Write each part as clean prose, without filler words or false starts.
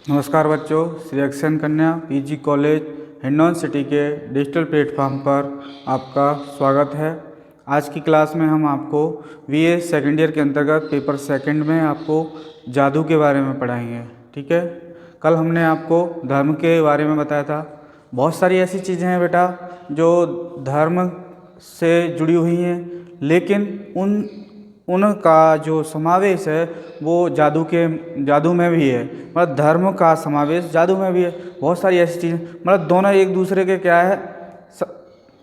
नमस्कार बच्चों, श्री अक्षय कन्या पीजी कॉलेज हिंडौन सिटी के डिजिटल प्लेटफॉर्म पर आपका स्वागत है। आज की क्लास में हम आपको बीए सेकेंड ईयर के अंतर्गत पेपर सेकंड में आपको जादू के बारे में पढ़ाएंगे। ठीक है, कल हमने आपको धर्म के बारे में बताया था। बहुत सारी ऐसी चीज़ें हैं बेटा जो धर्म से जुड़ी हुई हैं, लेकिन उनका जो समावेश है वो जादू में भी है। मतलब धर्म का समावेश जादू में भी है। बहुत सारी ऐसी चीज़ें, मतलब दोनों एक दूसरे के क्या है,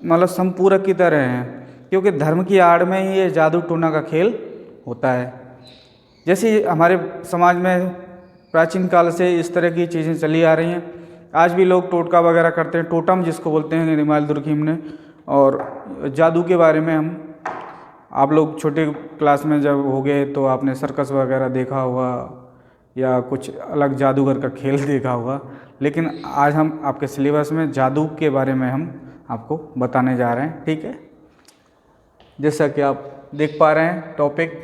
मतलब संपूरक की तरह हैं, क्योंकि धर्म की आड़ में ही ये जादू टोना का खेल होता है। जैसे हमारे समाज में प्राचीन काल से इस तरह की चीज़ें चली आ रही हैं। आज भी लोग टोटका वगैरह करते हैं, टोटम जिसको बोलते हैं निमाल दुर्गीम ने। और जादू के बारे में आप लोग छोटे क्लास में जब हो गए तो आपने सर्कस वगैरह देखा होगा या कुछ अलग जादूगर का खेल देखा होगा, लेकिन आज हम आपके सिलेबस में जादू के बारे में हम आपको बताने जा रहे हैं। ठीक है, जैसा कि आप देख पा रहे हैं टॉपिक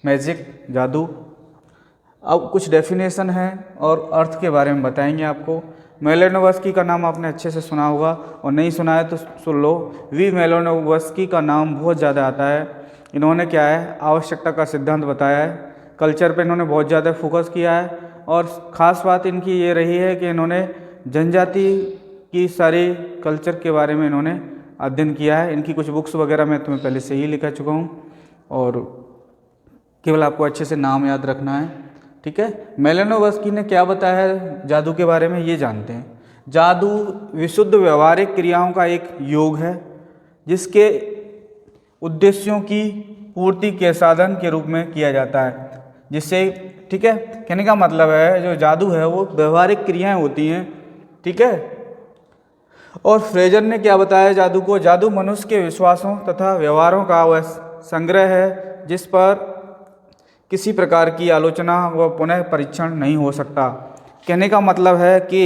मैजिक, जादू। अब कुछ डेफिनेशन है और अर्थ के बारे में बताएंगे आपको। मेलोनोव्स्की का नाम आपने अच्छे से सुना होगा, और नहीं सुना है तो सुन लो। वी मेलोनोव्स्की का नाम बहुत ज़्यादा आता है। इन्होंने क्या है, आवश्यकता का सिद्धांत बताया है। कल्चर पे इन्होंने बहुत ज़्यादा फोकस किया है, और ख़ास बात इनकी ये रही है कि इन्होंने जनजाति की सारी कल्चर के बारे में इन्होंने अध्ययन किया है। इनकी कुछ बुक्स वगैरह मैं तुम्हें पहले से ही लिखा चुका हूँ, और केवल आपको अच्छे से नाम याद रखना है। ठीक है, मेलोनोव्स्की ने क्या बताया है जादू के बारे में, ये जानते हैं। जादू विशुद्ध व्यवहारिक क्रियाओं का एक योग है, जिसके उद्देश्यों की पूर्ति के साधन के रूप में किया जाता है। जिससे, ठीक है, कहने का मतलब है जो जादू है वो व्यवहारिक क्रियाएं होती हैं। ठीक है, और फ्रेजर ने क्या बताया जादू को, जादू मनुष्य के विश्वासों तथा व्यवहारों का वह संग्रह है जिस पर किसी प्रकार की आलोचना व पुनः परीक्षण नहीं हो सकता। कहने का मतलब है कि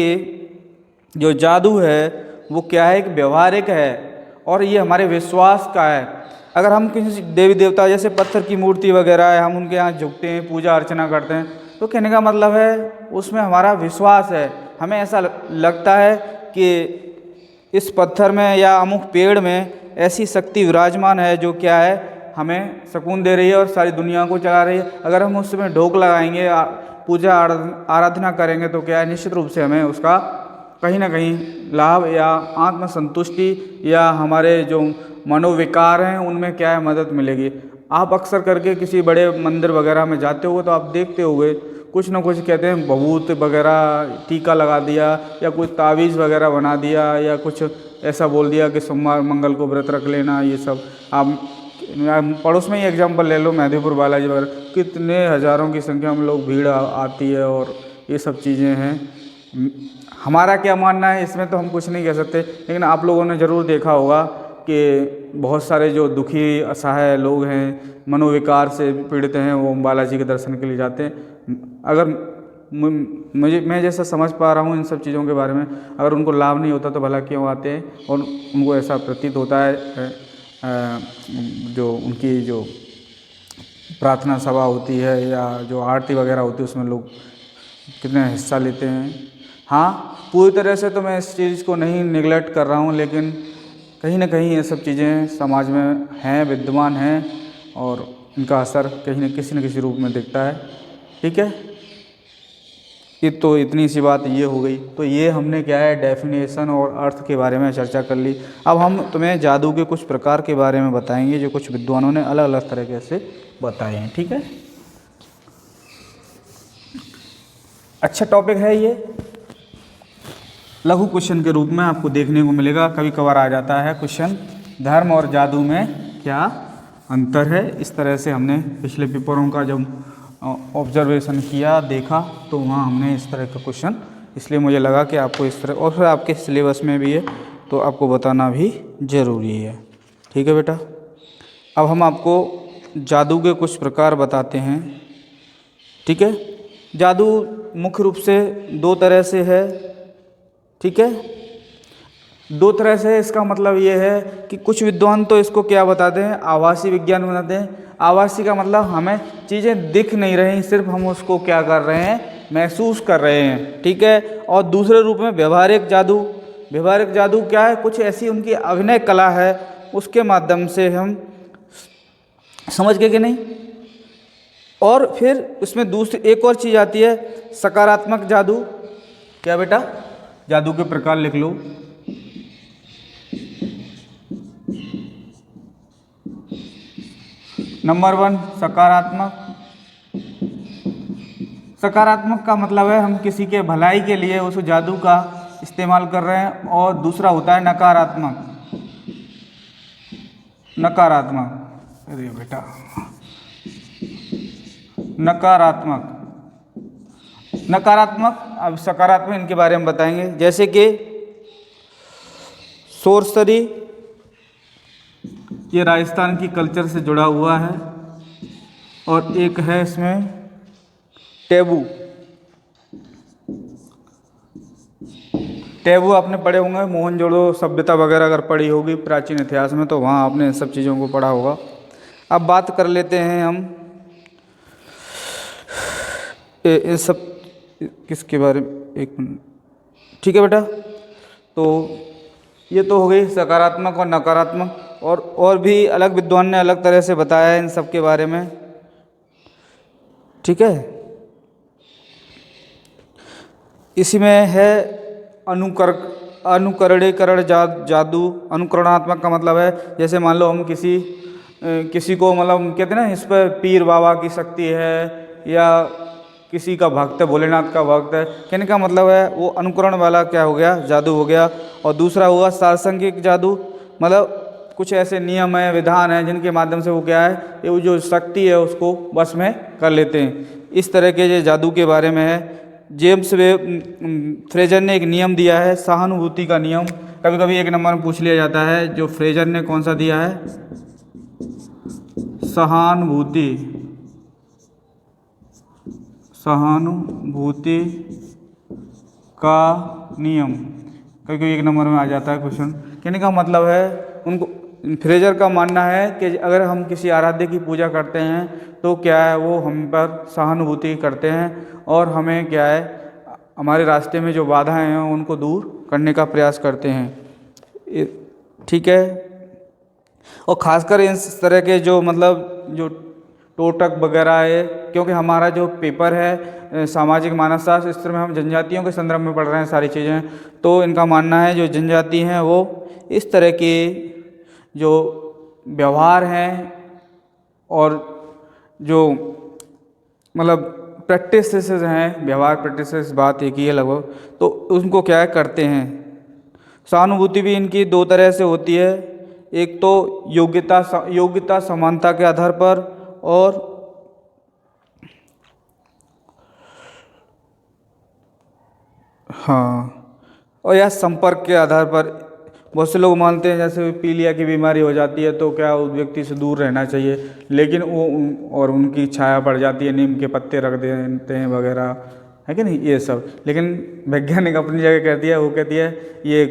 जो जादू है वो क्या है, एक व्यवहारिक है, और ये हमारे विश्वास का है। अगर हम किसी देवी देवता जैसे पत्थर की मूर्ति वगैरह है, हम उनके यहाँ झुकते हैं, पूजा अर्चना करते हैं, तो कहने का मतलब है उसमें हमारा विश्वास है। हमें ऐसा लगता है कि इस पत्थर में या अमुक पेड़ में ऐसी शक्ति विराजमान है जो क्या है, हमें सुकून दे रही है और सारी दुनिया को चला रही है। अगर हम उसमें ढोक लगाएंगे, पूजा आराधना करेंगे, तो क्या है, निश्चित रूप से हमें उसका कहीं ना कहीं लाभ या आत्मसंतुष्टि या हमारे जो मनोविकार हैं उनमें क्या है, मदद मिलेगी। आप अक्सर करके किसी बड़े मंदिर वगैरह में जाते होगे तो आप देखते होगे कुछ ना कुछ कहते हैं भभूत वगैरह टीका लगा दिया, या कुछ तावीज़ वगैरह बना दिया, या कुछ ऐसा बोल दिया कि सोमवार मंगल को व्रत रख लेना। ये सब आप पड़ोस में ही एग्जाम्पल ले लो, मेहंदीपुर बालाजी वगैरह, कितने हज़ारों की संख्या में लोग भीड़ आती है, और ये सब चीज़ें हैं। हमारा क्या मानना है इसमें तो हम कुछ नहीं कह सकते, लेकिन आप लोगों ने ज़रूर देखा होगा कि बहुत सारे जो दुखी असहाय लोग हैं, मनोविकार से पीड़ित हैं, वो बालाजी के दर्शन के लिए जाते हैं। अगर मैं जैसा समझ पा रहा हूँ इन सब चीज़ों के बारे में, अगर उनको लाभ नहीं होता तो भला क्यों आते हैं। और उनको ऐसा प्रतीत होता है, जो उनकी जो प्रार्थना सभा होती है या जो आरती वगैरह होती है उसमें लोग कितने हिस्सा लेते हैं। हाँ, पूरी तरह से तो मैं इस चीज़ को नहीं निगलेक्ट कर रहा हूँ, लेकिन कहीं ना कहीं ये सब चीज़ें समाज में हैं, विद्यमान हैं, और इनका असर कहीं न किसी रूप में दिखता है। ठीक है, ये तो इतनी सी बात ये हो गई। तो ये हमने क्या है, डेफिनेशन और अर्थ के बारे में चर्चा कर ली। अब हम तुम्हें जादू के कुछ प्रकार के बारे में बताएंगे जो कुछ विद्वानों ने अलग अलग तरीके से बताए हैं। ठीक है, अच्छा टॉपिक है ये। लघु क्वेश्चन के रूप में आपको देखने को मिलेगा, कभी कभार आ जाता है क्वेश्चन, धर्म और जादू में क्या अंतर है। इस तरह से हमने पिछले पेपरों का जब ऑब्जर्वेशन किया, देखा, तो वहाँ हमने इस तरह का क्वेश्चन, इसलिए मुझे लगा कि आपको इस तरह, और फिर आपके सिलेबस में भी है तो आपको बताना भी ज़रूरी है। ठीक है बेटा, अब हम आपको जादू के कुछ प्रकार बताते हैं। ठीक है, जादू मुख्य रूप से दो तरह से है। ठीक है, दो तरह से, इसका मतलब ये है कि कुछ विद्वान तो इसको क्या बताते हैं, आभासी विज्ञान बताते हैं। आभासी का मतलब हमें चीज़ें दिख नहीं रही, सिर्फ हम उसको क्या कर रहे हैं, महसूस कर रहे हैं, ठीक है। और दूसरे रूप में व्यवहारिक जादू। व्यवहारिक जादू क्या है? कुछ ऐसी उनकी अभिनय कला है, उसके माध्यम से हम समझ गए कि नहीं। और फिर उसमें दूसरी एक और चीज़ आती है, सकारात्मक जादू। क्या बेटा? जादू के प्रकार लिख लो। नंबर 1 सकारात्मक। सकारात्मक का मतलब है हम किसी के भलाई के लिए उस जादू का इस्तेमाल कर रहे हैं। और दूसरा होता है नकारात्मक। नकारात्मक, अरे बेटा, नकारात्मक। नकारात्मक, अब सकारात्मक इनके बारे में बताएंगे। जैसे कि सोरसरी, ये राजस्थान की कल्चर से जुड़ा हुआ है। और एक है इसमें टैबू। टैबू आपने पढ़े होंगे, मोहनजोदड़ो सभ्यता वगैरह अगर पढ़ी होगी प्राचीन इतिहास में, तो वहाँ आपने इन सब चीज़ों को पढ़ा होगा। अब बात कर लेते हैं हम ये सब किसके बारे में, एक मिनट, ठीक है बेटा। तो ये तो हो गई सकारात्मक और नकारात्मक। और भी अलग विद्वान ने अलग तरह से बताया है इन सब के बारे में, ठीक है। इसी में है अनुकरणीकरण जादू। अनुकरणात्मक का मतलब है, जैसे मान लो हम किसी को मतलब कहते हैं ना, इस पर पीर बाबा की शक्ति है, या किसी का भक्त है, भोलेनाथ का भक्त है, कहने का मतलब है वो अनुकरण वाला क्या हो गया, जादू हो गया। और दूसरा हुआ सारसंगिक जादू, मतलब कुछ ऐसे नियम है, विधान है, जिनके माध्यम से वो क्या है, ये वो जो शक्ति है उसको बस में कर लेते हैं। इस तरह के जो जादू के बारे में है। जेम्स फ्रेजर ने एक नियम दिया है, सहानुभूति का नियम। कभी कभी एक नंबर में पूछ लिया जाता है, जो फ्रेजर ने कौन सा दिया है, सहानुभूति। सहानुभूति का नियम कभी कभी एक नंबर में आ जाता है क्वेश्चन। कहने का मतलब है, उनको फ्रेजर का मानना है कि अगर हम किसी आराध्य की पूजा करते हैं तो क्या है, वो हम पर सहानुभूति करते हैं और हमें क्या है, हमारे रास्ते में जो बाधाएं हैं उनको दूर करने का प्रयास करते हैं, ठीक है। और ख़ासकर इस तरह के जो मतलब जो टोटक वगैरह है, क्योंकि हमारा जो पेपर है सामाजिक मानवशास्त्र, इस तरह में हम जनजातियों के संदर्भ में पढ़ रहे हैं सारी चीज़ें। तो इनका मानना है जो जनजाति हैं वो इस तरह के जो व्यवहार हैं और जो मतलब प्रैक्टिसेस हैं, व्यवहार प्रैक्टिसेस, बात एक ही है लगभग, तो उनको क्या है करते हैं। सहानुभूति भी इनकी दो तरह से होती है, एक तो योग्यता समानता के आधार पर, और हाँ, और या संपर्क के आधार पर। बहुत से लोग मानते हैं जैसे पीलिया की बीमारी हो जाती है तो क्या उस व्यक्ति से दूर रहना चाहिए, लेकिन वो और उनकी छाया पड़ जाती है, नीम के पत्ते रख देते हैं वगैरह, है कि नहीं, ये सब। लेकिन वैज्ञानिक अपनी जगह कहती है, वो कहती है ये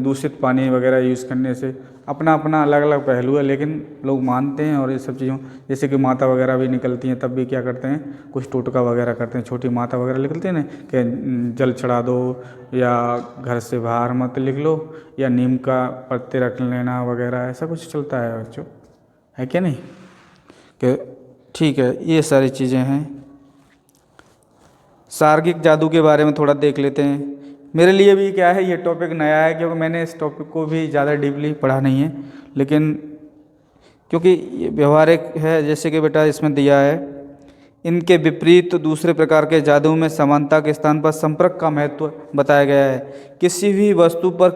दूषित पानी वगैरह यूज़ करने से, अपना अपना अलग अलग पहलू है, लेकिन लोग मानते हैं। और ये सब चीज़ों, जैसे कि माता वगैरह भी निकलती हैं तब भी क्या करते हैं, कुछ टोटका वगैरह करते हैं। छोटी माता वगैरह निकलती है ना, कि जल चढ़ा दो, या घर से बाहर मत निकलो, या नीम का पत्ते रख लेना वगैरह, ऐसा कुछ चलता है बच्चों, है क्या नहीं, कि ठीक है। ये सारी चीज़ें हैं। सार्गिक जादू के बारे में थोड़ा देख लेते हैं। मेरे लिए भी क्या है, ये टॉपिक नया है, क्योंकि मैंने इस टॉपिक को भी ज़्यादा डीपली पढ़ा नहीं है, लेकिन क्योंकि ये व्यवहारिक है, जैसे कि बेटा इसमें दिया है, इनके विपरीत दूसरे प्रकार के जादू में समानता के स्थान पर संपर्क का महत्व बताया गया है। किसी भी वस्तु पर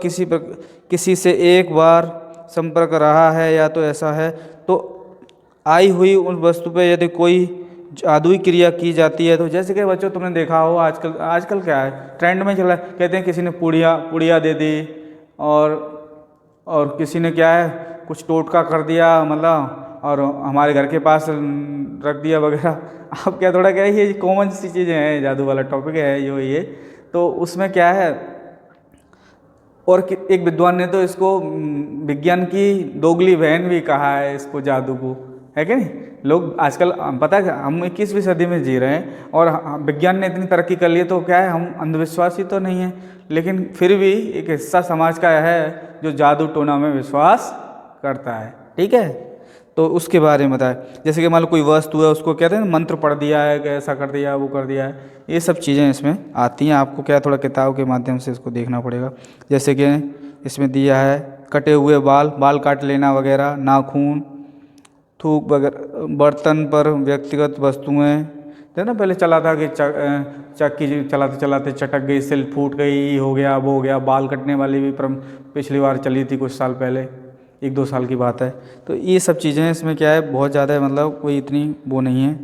किसी से एक बार संपर्क रहा है या तो ऐसा है, तो आई हुई उन वस्तु पर यदि कोई जादुई क्रिया की जाती है, तो जैसे कि बच्चों तुमने देखा हो आजकल क्या है, ट्रेंड में चला है, कहते हैं किसी ने पुड़िया दे दी, और किसी ने क्या है कुछ टोटका कर दिया, मतलब और हमारे घर के पास रख दिया वगैरह। अब क्या थोड़ा क्या है, ये कॉमन सी चीज़ें हैं, जादू वाला टॉपिक है जो ये, तो उसमें क्या है। और एक विद्वान ने तो इसको विज्ञान की दोगली बहन भी कहा है इसको, जादू को, है कि नहीं। लोग आजकल पता है हम 21वीं सदी में जी रहे हैं और विज्ञान ने इतनी तरक्की कर ली, तो क्या है हम अंधविश्वासी तो नहीं है, लेकिन फिर भी एक हिस्सा समाज का है जो जादू टोना में विश्वास करता है। ठीक है, तो उसके बारे में बताए। जैसे कि मान लो कोई वस्तु है, उसको कहते हैं मंत्र पढ़ दिया है कि ऐसा कर दिया वो कर दिया है, ये सब चीज़ें इसमें आती हैं। आपको क्या थोड़ा किताब के माध्यम से इसको देखना पड़ेगा। जैसे कि इसमें दिया है कटे हुए बाल काट लेना वगैरह, नाखून, थूक वगैरह, बर्तन पर व्यक्तिगत वस्तुएं, तो ना पहले चला था कि चक्की चलाते चलाते चटक गई, सिल फूट गई, हो गया वो हो गया। बाल कटने वाली भी पिछली बार चली थी कुछ साल पहले, 1-2 साल की बात है। तो ये सब चीज़ें इसमें क्या है बहुत ज़्यादा मतलब कोई इतनी वो नहीं है।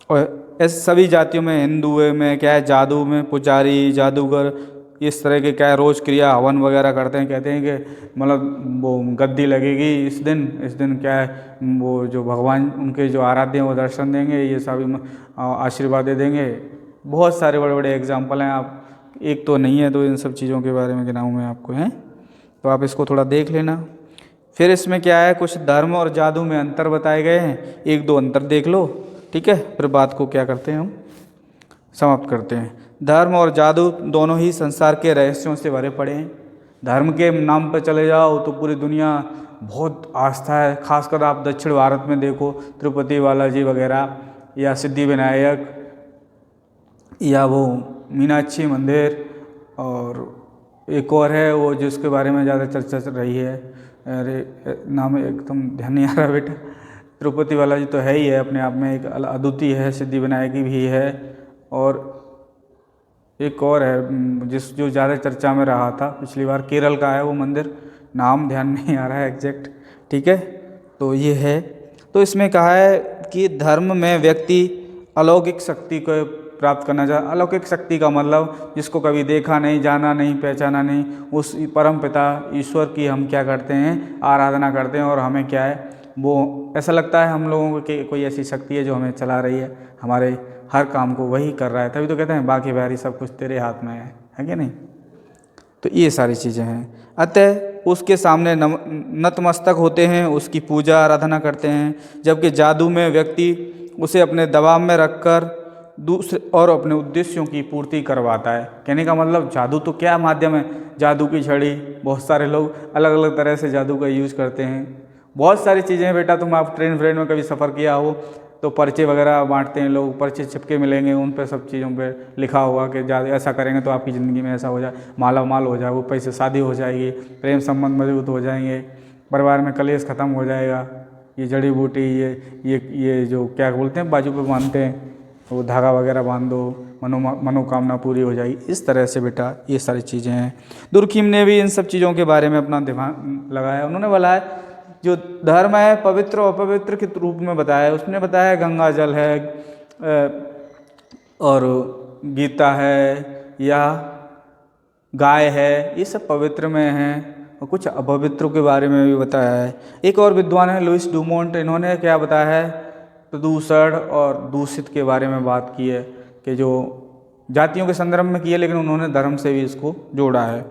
और ऐसे सभी जातियों में, हिंदू में क्या है जादू में पुजारी जादूगर इस तरह के क्या है रोज़ क्रिया हवन वगैरह करते हैं। कहते हैं कि मतलब वो गद्दी लगेगी इस दिन क्या है वो जो भगवान उनके जो आराध्य हैं वो दर्शन देंगे, ये सभी आशीर्वाद दे देंगे। बहुत सारे बड़े बड़े एग्जाम्पल हैं, आप एक तो नहीं है तो इन सब चीज़ों के बारे में गिनाऊँ मैं आपको, हैं तो आप इसको थोड़ा देख लेना। फिर इसमें क्या है कुछ धर्म और जादू में अंतर बताए गए हैं, 1-2 अंतर देख लो। ठीक है, फिर बात को क्या करते हैं हम समाप्त करते हैं। धर्म और जादू दोनों ही संसार के रहस्यों से भरे पड़े हैं। धर्म के नाम पर चले जाओ तो पूरी दुनिया बहुत आस्था है, खासकर आप दक्षिण भारत में देखो, तिरुपति बालाजी वगैरह या सिद्धि विनायक या वो मीनाक्षी मंदिर, और एक और है वो जिसके बारे में ज़्यादा चर्चा चल रही है, अरे नाम एकदम ध्यान नहीं आ रहा बेटा। तिरुपति बालाजी तो है ही है अपने आप में, एक अद्वितीय है, सिद्धि विनायकी भी है, और एक और है जो ज़्यादा चर्चा में रहा था पिछली बार, केरल का है वो मंदिर, नाम ध्यान नहीं आ रहा है एग्जैक्ट। ठीक है, तो ये है। तो इसमें कहा है कि धर्म में व्यक्ति अलौकिक शक्ति को प्राप्त करना चाहता। अलौकिक शक्ति का मतलब जिसको कभी देखा नहीं, जाना नहीं, पहचाना नहीं, उस परम पिता ईश्वर की हम क्या करते हैं आराधना करते हैं, और हमें क्या है वो ऐसा लगता है हम लोगों को कि कोई ऐसी शक्ति है जो हमें चला रही है, हमारे हर काम को वही कर रहा है। तभी तो कहते हैं बाकी बारी सब कुछ तेरे हाथ में है कि नहीं। तो ये सारी चीज़ें हैं, अतः उसके सामने नतमस्तक होते हैं, उसकी पूजा आराधना करते हैं। जबकि जादू में व्यक्ति उसे अपने दबाव में रखकर दूसरे और अपने उद्देश्यों की पूर्ति करवाता है। कहने का मतलब जादू तो क्या माध्यम है, जादू की छड़ी, बहुत सारे लोग अलग अलग तरह से जादू का यूज़ करते हैं। बहुत सारी चीज़ें हैं बेटा, तुम आप ट्रेन फ्रेंड में कभी सफ़र किया हो तो पर्चे वगैरह बांटते हैं लोग, पर्चे चिपके मिलेंगे, उन पे सब चीज़ों पे लिखा होगा कि ऐसा करेंगे तो आपकी ज़िंदगी में ऐसा हो जाए, माला माल हो जाए, वो पैसे शादी हो जाएगी, प्रेम संबंध मजबूत हो जाएंगे, परिवार में कलेश खत्म हो जाएगा, ये जड़ी बूटी ये जो क्या बोलते हैं बाजू पे बांधते हैं वो धागा वगैरह बांध दो, मनोकामना पूरी हो जाएगी। इस तरह से बेटा ये सारी चीज़ें हैं। दुर्खिम ने भी इन सब चीज़ों के बारे में अपना दिमाग लगाया। उन्होंने बोला है जो धर्म है पवित्र और अपवित्र के रूप में बताया है। उसने बताया गंगा जल है और गीता है या गाय है, ये सब पवित्र में हैं, और कुछ अपवित्रों के बारे में भी बताया है। एक और विद्वान है लुइस डुमोंट, इन्होंने क्या बताया है प्रदूषण और दूषित के बारे में बात की है, कि जो जातियों के संदर्भ में की है, लेकिन उन्होंने धर्म से भी इसको जोड़ा है।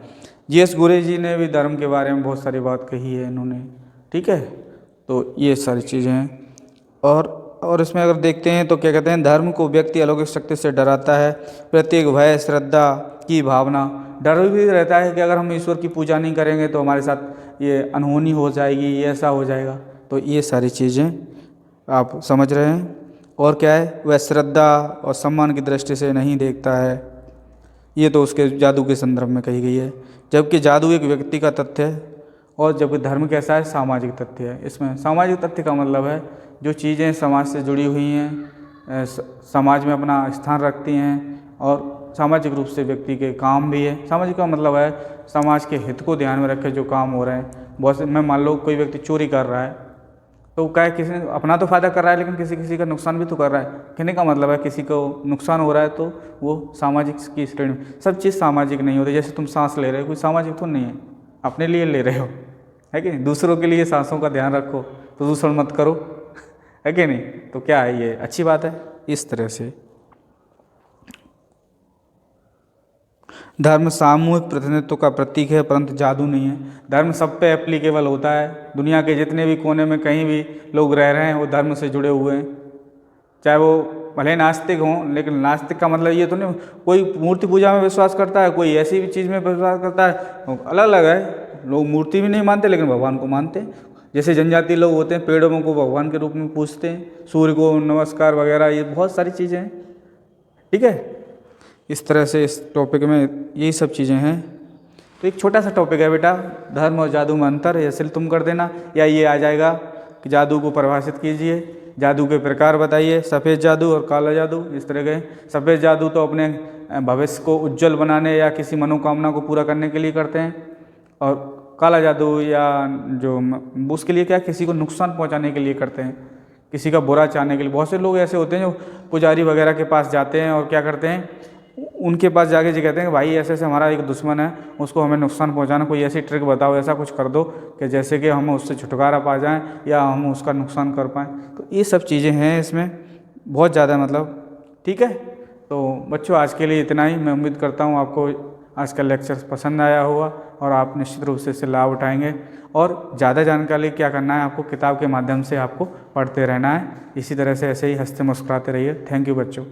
जीएस गुरे जी ने भी धर्म के बारे में बहुत सारी बात कही है इन्होंने। ठीक है, तो ये सारी चीज़ें हैं। और इसमें अगर देखते हैं तो क्या कहते हैं, धर्म को व्यक्ति अलौकिक शक्ति से डराता है। प्रत्येक भय श्रद्धा की भावना, डर भी रहता है कि अगर हम ईश्वर की पूजा नहीं करेंगे तो हमारे साथ ये अनहोनी हो जाएगी, ये ऐसा हो जाएगा। तो ये सारी चीज़ें आप समझ रहे हैं। और क्या है, वह श्रद्धा और सम्मान की दृष्टि से नहीं देखता है। ये तो उसके जादू के संदर्भ में कही गई है। जबकि जादू एक व्यक्ति का तथ्य है, और जबकि धर्म कैसा है सामाजिक तथ्य है। इसमें सामाजिक तथ्य का मतलब है जो चीज़ें समाज से जुड़ी हुई हैं, समाज में अपना स्थान रखती हैं, और सामाजिक रूप से व्यक्ति के काम भी है। सामाजिक का मतलब है समाज के हित को ध्यान में रख के जो काम हो रहे हैं। बहुत से मैं मान लो कोई व्यक्ति चोरी कर रहा है तो क्या है, किसी ने अपना तो फ़ायदा कर रहा है लेकिन किसी का नुकसान भी तो कर रहा है। कहने का मतलब है किसी को नुकसान हो रहा है तो वो सामाजिक की श्रेणी में। सब चीज़ सामाजिक नहीं होती। जैसे तुम सांस ले रहे हो, कोई सामाजिक तो नहीं है, अपने लिए ले रहे हो, है कि नहीं। दूसरों के लिए सांसों का ध्यान रखो, प्रदूषण मत करो, है कि नहीं। तो क्या है, ये अच्छी बात है। इस तरह से धर्म सामूहिक प्रतिनिधित्व का प्रतीक है, परंतु जादू नहीं है। धर्म सब पे एप्लीकेबल होता है। दुनिया के जितने भी कोने में कहीं भी लोग रह रहे हैं वो धर्म से जुड़े हुए हैं, चाहे वो भले नास्तिक हों। लेकिन नास्तिक का मतलब ये तो नहीं कोई मूर्ति पूजा में विश्वास करता है, कोई ऐसी भी चीज़ में विश्वास करता है, अलग अलग है। लोग मूर्ति भी नहीं मानते लेकिन भगवान को मानते हैं। जैसे जनजाति लोग होते हैं पेड़ों को भगवान के रूप में पूजते हैं, सूर्य को नमस्कार वगैरह, ये बहुत सारी चीज़ें हैं। ठीक है, इस तरह से इस टॉपिक में यही सब चीज़ें हैं। तो एक छोटा सा टॉपिक है बेटा, धर्म और जादू में अंतर। ऐसे तुम कर देना, या ये आ जाएगा कि जादू को परिभाषित कीजिए, जादू के प्रकार बताइए, सफ़ेद जादू और काला जादू, इस तरह के। सफ़ेद जादू तो अपने भविष्य को उज्जवल बनाने या किसी मनोकामना को पूरा करने के लिए करते हैं, और काला जादू या जो उसके लिए क्या, किसी को नुकसान पहुंचाने के लिए करते हैं, किसी का बुरा चाहने के लिए। बहुत से लोग ऐसे होते हैं जो पुजारी वगैरह के पास जाते हैं और क्या करते हैं, उनके पास जाके जी कहते हैं कि भाई ऐसे ऐसे हमारा एक दुश्मन है, उसको हमें नुकसान पहुंचाना, कोई ऐसी ट्रिक बताओ, ऐसा कुछ कर दो कि जैसे कि हम उससे छुटकारा पा जाएं या हम उसका नुकसान कर पाएँ। तो ये सब चीज़ें हैं इसमें बहुत ज़्यादा, मतलब ठीक है। तो बच्चों आज के लिए इतना ही। मैं उम्मीद करता हूँ आपको आज का लेक्चर पसंद आया होगा और आप निश्चित रूप से इससे लाभ उठाएंगे। और ज़्यादा जानकारी क्या करना है, आपको किताब के माध्यम से आपको पढ़ते रहना है। इसी तरह से ऐसे ही हंसते मुस्कुराते रहिए। थैंक यू बच्चों।